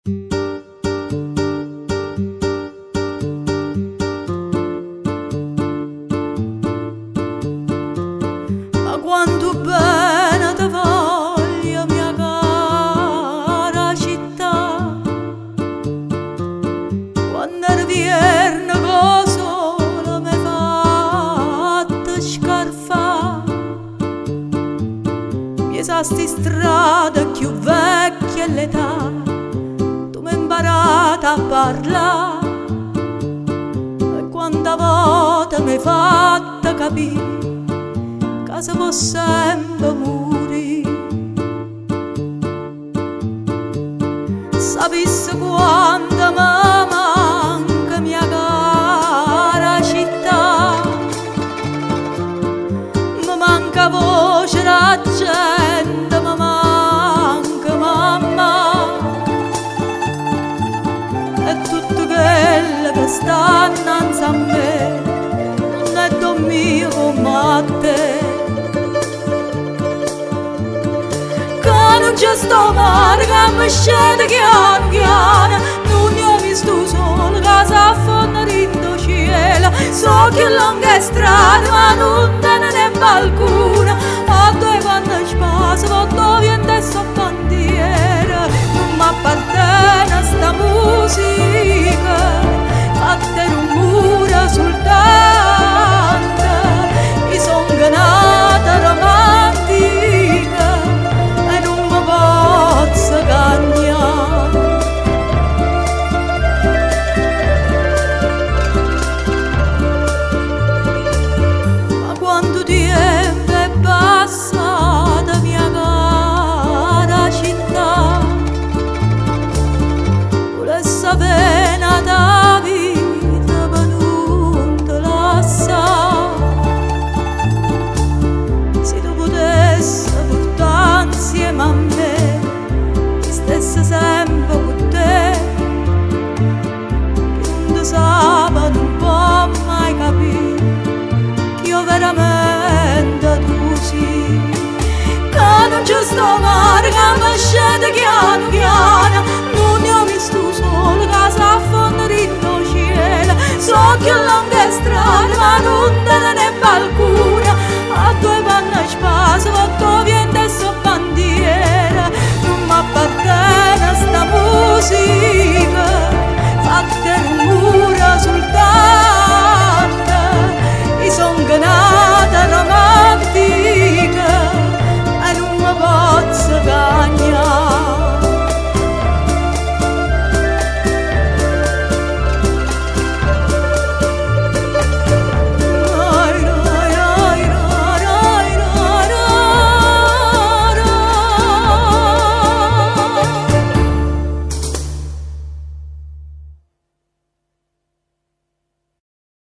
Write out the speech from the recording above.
Ma quanto bene ti voglio, mia cara città, quando era vierno che solo mi fatta scarfà, mi sa sti strada più vecchia l'età, tu mi hai imparato a parlare e quanta volta mi hai fatta capire che si può sempre morire. Sapessi quanto mi manca, mia cara città, mi manca voce la gente, mi manca mamma e tutto quello che sta innanzi a me non è mio come a te. Non c'è sto mare che mi scende piano piano, non ne ho visto solo che si affonda in cielo. So che lunga strada ma non te ne qualcuna, a due quando spazio quando viene adesso bandiera. Non mi appartiene sta musica fatta rumore soltanto, mi son nata romantica e non mi posso cagnare. Ma quanto tempo è passata, mia cara città, volessi sapere da vita per non te lasciare. Se tu potessi portare insieme a me, mi stessi sempre con te, che non ti sape, non può mai capire che io veramente tu sei. Che non c'è sto mare che mi scende piano piano, non ne ho visto solo che si affonda in cielo. So che lunga strada ma non te ne qualcuna, a due panne spazio quando viene